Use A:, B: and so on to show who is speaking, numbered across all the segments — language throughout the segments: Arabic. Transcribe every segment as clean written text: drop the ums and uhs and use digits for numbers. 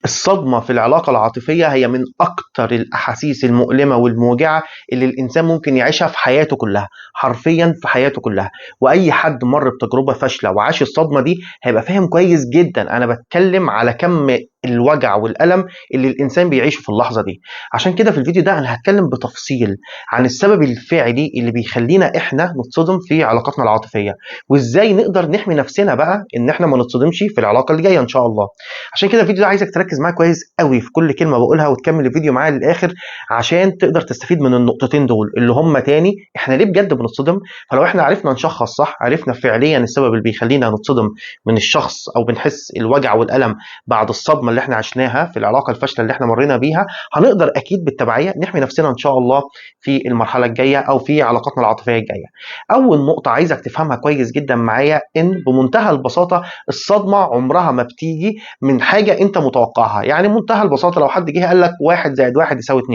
A: الصدمة في العلاقة العاطفية هي من أكتر الأحاسيس المؤلمة والموجعة اللي الإنسان ممكن يعيشها في حياته كلها، حرفيا في حياته كلها. وأي حد مر بتجربة فاشلة وعاش الصدمة دي هيبقى فاهم كويس جدا أنا بتكلم على كم الوجع والألم اللي الإنسان بيعيشه في اللحظة دي. عشان كده في الفيديو ده أنا هتكلم بتفصيل عن السبب الفعلي اللي بيخلينا إحنا نتصدم في علاقاتنا العاطفية، وإزاي نقدر نحمي نفسنا بقى إن إحنا ما نتصدمش في العلاقة اللي جاية إن شاء الله. عشان كده الفيديو ده عايزك تركز معايا كويس قوي في كل كلمه بقولها، وتكمل الفيديو معايا للاخر عشان تقدر تستفيد من النقطتين دول اللي هم تاني احنا ليه بجد بنتصدم. فلو احنا عرفنا نشخص صح، عرفنا فعليا السبب اللي بيخلينا نتصدم من الشخص او بنحس الوجع والالم بعد الصدمه اللي احنا عشناها في العلاقه الفاشله اللي احنا مرينا بيها، هنقدر اكيد بالتبعيه نحمي نفسنا ان شاء الله في المرحله الجايه او في علاقاتنا العاطفيه الجايه. اول نقطه عايزك تفهمها كويس جدا معايا ان بمنتهى البساطه الصدمه عمرها ما بتيجي من حاجه انت متوقعها. يعني منتهى البساطه لو حد جه قال لك 1 زائد 1 يساوي 2،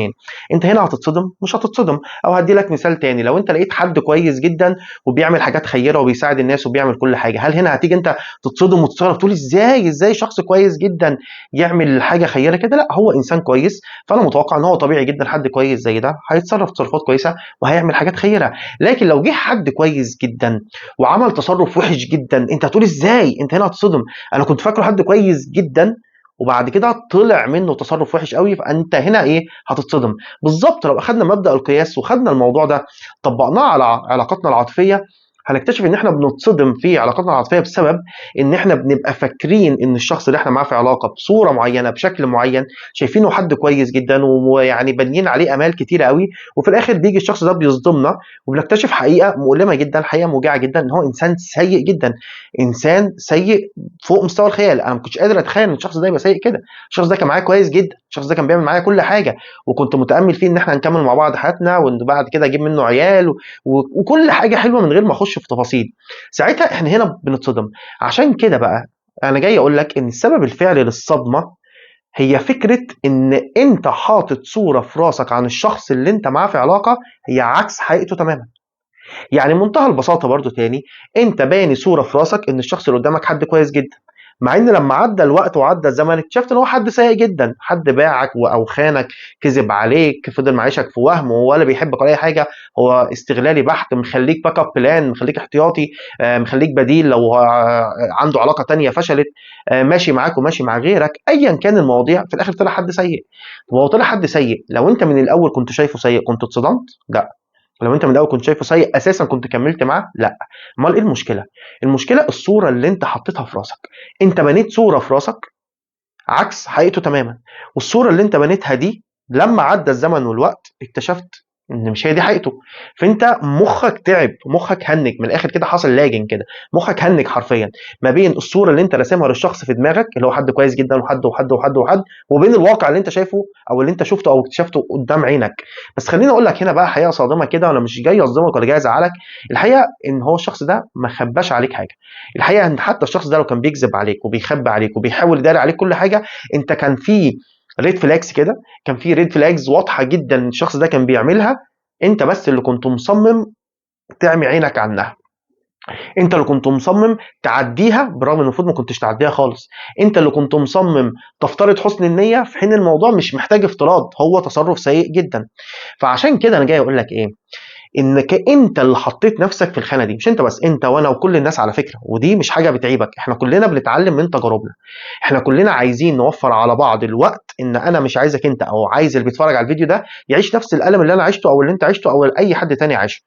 A: انت هنا هتتصدم؟ مش هتتصدم. او هدي لك مثال تاني، لو انت لقيت حد كويس جدا وبيعمل حاجات خيره وبيساعد الناس وبيعمل كل حاجه، هل هنا هتيجي انت تتصدم وتستغرب تقول ازاي شخص كويس جدا يعمل حاجه خيره كده؟ لا، هو انسان كويس، فانا متوقع ان هو طبيعي جدا حد كويس زي ده هيتصرف تصرفات كويسه وهيعمل حاجات خيره. لكن لو جه حد كويس جدا وعمل تصرف وحش جدا، انت هتقول ازاي؟ انت هنا هتصدم. انا كنت فاكره حد كويس جدا وبعد كده طلع منه تصرف وحش قوي، فانت هنا ايه؟ هتتصدم. بالظبط لو اخدنا مبدأ القياس وخدنا الموضوع ده طبقناه على علاقاتنا العاطفيه، هنكتشف ان احنا بنتصدم في علاقاتنا العاطفيه بسبب ان احنا بنبقى فاكرين ان الشخص اللي احنا معاه في علاقه بصوره معينه بشكل معين، شايفينه حد كويس جدا ويعني بانيين عليه امال كتيره قوي، وفي الاخر بيجي الشخص ده بيصدمنا وبنكتشف حقيقه مؤلمه جدا، حقيقه موجعه جدا، ان هو انسان سيء جدا، انسان سيء فوق مستوى الخيال. انا ما كنتش قادر اتخيل ان الشخص ده يبقى سيء كده. الشخص ده كان معايا كويس جدا، الشخص ده كان بيعمل معايا كل حاجه، وكنت متامل فيه ان احنا هنكمل مع بعض حياتنا وان بعد كده اجيب منه عيال وكل حاجه حلوه من غير ما اخش في تفاصيل. ساعتها احنا هنا بنتصدم. عشان كده بقى انا جاي اقول لك ان السبب الفعلي للصدمه هي فكره ان انت حاطط صوره في راسك عن الشخص اللي انت معاه في علاقه هي عكس حقيقته تماما. يعني منتهى البساطه برضو تاني، انت باني صوره في راسك ان الشخص اللي قدامك حد كويس جدا، مع ان لما عدى الوقت وعدى الزمن اكتشفت ان هو حد سيء جدا، حد باعك او خانك، كذب عليك، فضل معيشك في وهم ولا بيحبك ولا اي حاجه، هو استغلالي بحت، مخليك باك اب بلان، مخليك احتياطي، مخليك بديل لو عنده علاقه تانية فشلت، ماشي معاك وماشي مع غيرك، ايا كان المواضيع، في الاخر طلع حد سيء. طب هو طلع حد سيء، لو انت من الاول كنت شايفه سيء كنت اتصدمت؟ لا. لو انت من الاول كنت شايفه سيء اساسا كنت كملت معاه؟ لا. امال ايه المشكله؟ المشكله الصوره اللي انت حطيتها في راسك. انت بنيت صوره في راسك عكس حقيقته تماما، والصوره اللي انت بنيتها دي لما عدى الزمن والوقت اكتشفت ان مش هي دي حقيقته. فانت مخك تعب، مخك هنج من الاخر كده، حصل لاجن كده، مخك هنج حرفيا ما بين الصوره اللي انت راسمها للشخص في دماغك اللي هو حد كويس جدا وحد وحد وحد وحد، وبين الواقع اللي انت شايفه او اللي انت شفته او اكتشفته قدام عينك. بس خليني اقول لك هنا بقى حقيقه صادمه كده، وانا مش جاي اصدمك ولا جاي ازعلك. الحقيقه ان هو الشخص ده ما خباش عليك حاجه. الحقيقه ان حتى الشخص ده لو كان بيكذب عليك وبيخبي عليك وبيحاول يداري عليك كل حاجه، انت كان في ريد فلاجز كده، كان في ريد فلاجز واضحه جدا الشخص ده كان بيعملها، انت بس اللي كنت مصمم تعمي عينك عنها، انت اللي كنت مصمم تعديها برغم ان المفروض ما كنتش تعديها خالص، انت اللي كنت مصمم تفترض حسن النيه في حين الموضوع مش محتاج افتراض، هو تصرف سيء جدا. فعشان كده انا جاي اقول لك ايه، انك انت اللي حطيت نفسك في الخانه دي، مش انت بس، انت وانا وكل الناس على فكره، ودي مش حاجه بتعيبك، احنا كلنا بنتعلم من تجاربنا، احنا كلنا عايزين نوفر على بعض الوقت، ان انا مش عايزك انت او عايز اللي بيتفرج على الفيديو ده يعيش نفس الالم اللي انا عشته او اللي انت عشته او اي حد تاني عاشه.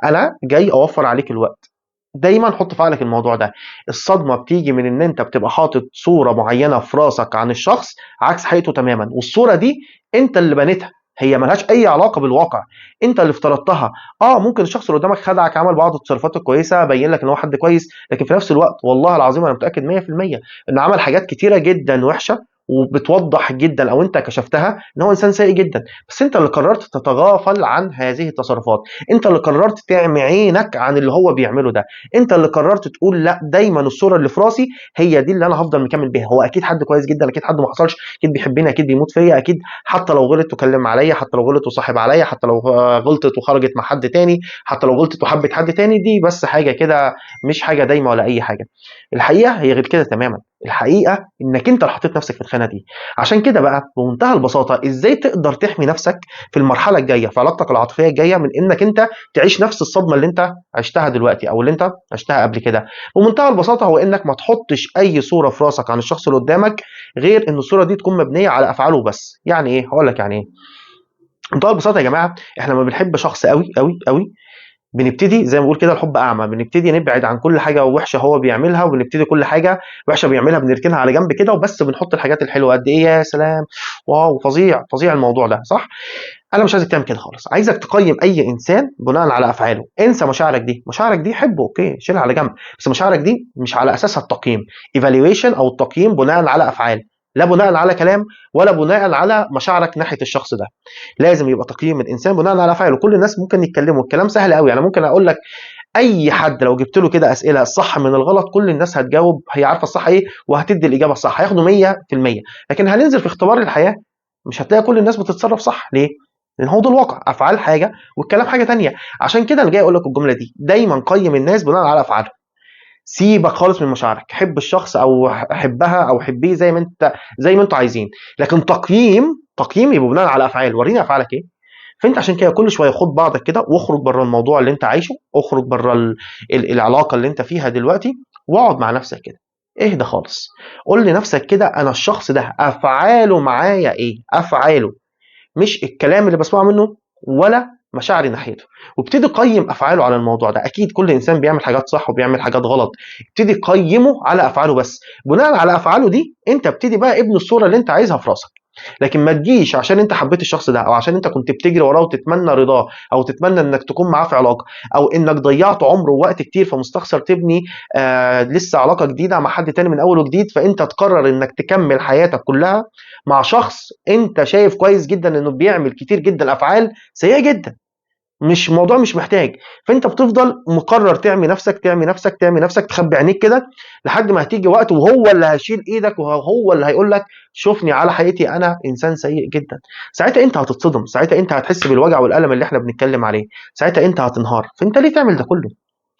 A: انا جاي اوفر عليك الوقت. دايما حط في عقلك الموضوع ده، الصدمه بتيجي من ان انت بتبقى حاطط صوره معينه في راسك عن الشخص عكس حقيقته تماما، والصوره دي انت اللي بنيتها، هي ملهاش اي علاقه بالواقع، انت اللي افترضتها. اه ممكن الشخص اللي قدامك خدعك، عمل بعض التصرفات الكويسه، بين لك ان هو حد كويس، لكن في نفس الوقت والله العظيم انا متاكد 100% ان عمل حاجات كتيره جدا وحشه وبتوضح جدا او انت كشفتها ان هو انسان سيء جدا، بس انت اللي قررت تتغافل عن هذه التصرفات، انت اللي قررت تعمي عينك عن اللي هو بيعمله ده، انت اللي قررت تقول لا دايما الصوره اللي في راسي هي دي اللي انا هفضل مكمل بيها، هو اكيد حد كويس جدا، اكيد حد ما حصلش، اكيد بيحبني، اكيد بيموت فيا، اكيد حتى لو غلط وكلم عليا، حتى لو غلط وصاحب عليا، حتى لو غلطت وخرجت مع حد تاني، حتى لو غلطت وحبت حد تاني، دي بس حاجه كده، مش حاجه دايمه ولا اي حاجه. الحقيقه هي غير كده تماما. الحقيقه انك انت اللي حطيت نفسك في الخانه دي. عشان كده بقى بمنتهى البساطه ازاي تقدر تحمي نفسك في المرحله الجايه في علاقتك العاطفيه الجايه من انك انت تعيش نفس الصدمه اللي انت عشتها دلوقتي او اللي انت عشتها قبل كده. بمنتهى البساطه هو انك ما تحطش اي صوره في راسك عن الشخص اللي قدامك غير ان الصوره دي تكون مبنيه على افعاله بس. يعني ايه؟ هقول لك يعني ايه. بمنتهى البساطه يا جماعه، احنا لما بنحب شخص قوي قوي قوي بنبتدي زي ما بقول كده الحب اعمى، بنبتدي نبعد عن كل حاجه وحشه هو بيعملها، وبنبتدي كل حاجه وحشه بيعملها بنركنها على جنب كده، وبس بنحط الحاجات الحلوه. قد ايه يا سلام، واو، فظيع فظيع الموضوع ده، صح؟ انا مش عايزك تعمل كده خالص. عايزك تقيم اي انسان بناء على افعاله. انسى مشاعرك دي، مشاعرك دي حبه اوكي، شيلها على جنب، بس مشاعرك دي مش على اساسها التقييم. ايفالويشن او التقييم بناء على افعال، لا بناء على كلام ولا بناء على مشاعرك ناحيه الشخص ده. لازم يبقى تقييم الانسان بناء على افعاله. كل الناس ممكن يتكلموا الكلام سهل قوي، انا ممكن اقول لك اي حد لو جبت له كده اسئله الصح من الغلط كل الناس هتجاوب، هي عارفه الصح ايه وهتدي الاجابه الصح، هياخدوا 100%. لكن هننزل في اختبار الحياه مش هتلاقي كل الناس بتتصرف صح. ليه؟ لان هو ده الواقع، افعال حاجه والكلام حاجه تانية. عشان كده انا جاي اقول لك الجمله دي، دايما قيم الناس بناء على افعالهم. سيبك خالص من مشاعرك، حب الشخص او حبها او حبيه زي ما انتوا عايزين، لكن تقييم يبقى بناء على افعال. وريني افعالك ايه. فانت عشان كده كل شويه خد بعضك كده واخرج بره الموضوع اللي انت عايشه، اخرج بره العلاقه اللي انت فيها دلوقتي، واقعد مع نفسك كده، اهدى خالص. قول لنفسك كده انا الشخص ده افعاله معايا ايه، افعاله، مش الكلام اللي بسمعه منه ولا مشاعري ناحيته. وابتدي قيم افعاله على الموضوع ده. اكيد كل انسان بيعمل حاجات صح وبيعمل حاجات غلط، ابتدي قيمه على افعاله بس. بناء على افعاله دي انت ابتدي بقى ابني الصوره اللي انت عايزها في راسك. لكن ما تجيش عشان انت حبيت الشخص ده او عشان انت كنت بتجري وراه وتتمنى رضاه او تتمنى انك تكون معاه في علاقه او انك ضيعت عمر ووقت كتير فمستخسر تبني لسه علاقه جديده مع حد تاني من اول وجديد، فانت تقرر انك تكمل حياتك كلها مع شخص انت شايف كويس جدا انه بيعمل كتير جدا افعال سيئه جدا. مش موضوع مش محتاج. فانت بتفضل مقرر تعمي نفسك تعمي نفسك تعمي نفسك، تخبي عينيك كده لحد ما هتيجي وقت وهو اللي هيشيل ايدك وهو اللي هيقول لك شوفني على حقيقتي انا انسان سيء جدا. ساعتها انت هتتصدم، ساعتها انت هتحس بالوجع والالم اللي احنا بنتكلم عليه، ساعتها انت هتنهار. فانت ليه تعمل ده كله؟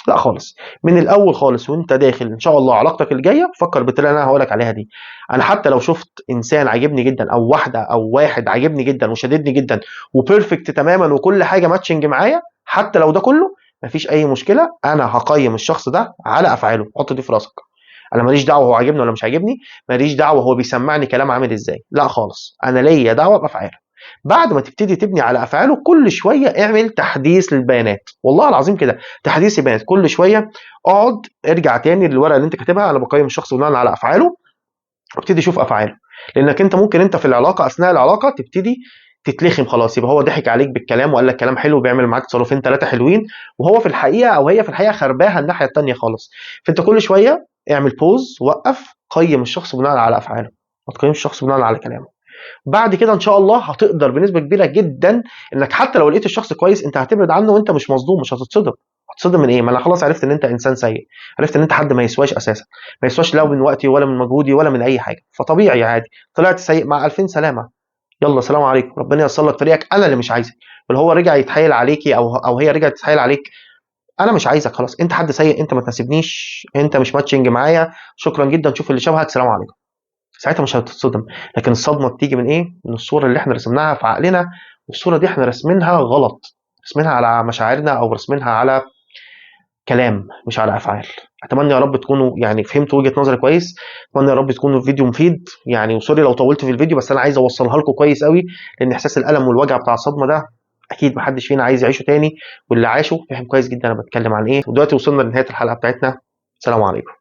A: لا خالص. من الاول خالص وانت داخل ان شاء الله علاقتك الجايه فكر بالطريقه اللي انا هقول لك عليها دي. انا حتى لو شفت انسان عاجبني جدا او واحده او واحد عاجبني جدا وشددني جدا وبيرفكت تماما وكل حاجه ماتشنج معايا، حتى لو ده كله مفيش اي مشكله، انا هقيم الشخص ده على افعاله. حط دي في راسك. انا ماليش دعوه هو عاجبني ولا مش عاجبني، ماليش دعوه هو بيسمعني كلام عامل ازاي، لا خالص، انا ليا دعوه بافعاله. بعد ما تبتدي تبني على افعاله كل شويه اعمل تحديث للبيانات، والله العظيم كده تحديث البيانات كل شويه. اقعد ارجع تاني للورقه اللي انت كاتبها انا بقيم الشخص بناء على افعاله، وابتدي شوف افعاله. لانك انت ممكن انت في العلاقه اثناء العلاقه تبتدي تتلخم خلاص، يبقى هو ضحك عليك بالكلام وقال لك كلام حلو وبيعمل معاك تصرفين ثلاثه حلوين، وهو في الحقيقه او هي في الحقيقه خرباها الناحيه الثانيه خالص. فانت كل شويه اعمل بوز، وقف، قيم الشخص بناء على افعاله، ما تقيمش الشخص بناء على كلامه. بعد كده ان شاء الله هتقدر بنسبه كبيره جدا انك حتى لو لقيت الشخص كويس انت هتبعد عنه وانت مش مصدوم، مش هتتصدم. هتصدم من ايه؟ ما انا خلاص عرفت ان انت انسان سيء، عرفت ان انت حد ما يسواش اساسا، ما يسواش لا من وقتي ولا من مجهودي ولا من اي حاجه. فطبيعي عادي طلعت سيء، مع الفين سلامه، يلا سلام عليكم، ربنا ييسر لك طريقك، انا اللي مش عايزك. واللي هو رجع يتحايل عليكي او هي رجعت تتحايل عليك، انا مش عايزك خلاص، انت حد سيء، انت ما تناسبنيش، انت مش ماتشنج معايا، شكرا جدا، شوف اللي شبهك، سلام عليكم. ساعتها مش هتتصدم. لكن الصدمه بتيجي من ايه؟ من الصوره اللي احنا رسمناها في عقلنا، والصوره دي احنا رسمينها غلط، رسمينها على مشاعرنا او رسمينها على كلام مش على افعال. اتمنى يا رب تكونوا يعني فهمتوا وجهه نظري كويس، اتمنى يا رب تكونوا الفيديو مفيد يعني، وسوري لو طولت في الفيديو بس انا عايز اوصلها لكم كويس قوي، لان احساس الالم والوجع بتاع الصدمه ده اكيد محدش فينا عايز يعيشه تاني، واللي عاشه فهم كويس جدا انا بتكلم عن ايه. ودلوقتي وصلنا لنهايه الحلقه بتاعتنا، سلام عليكم.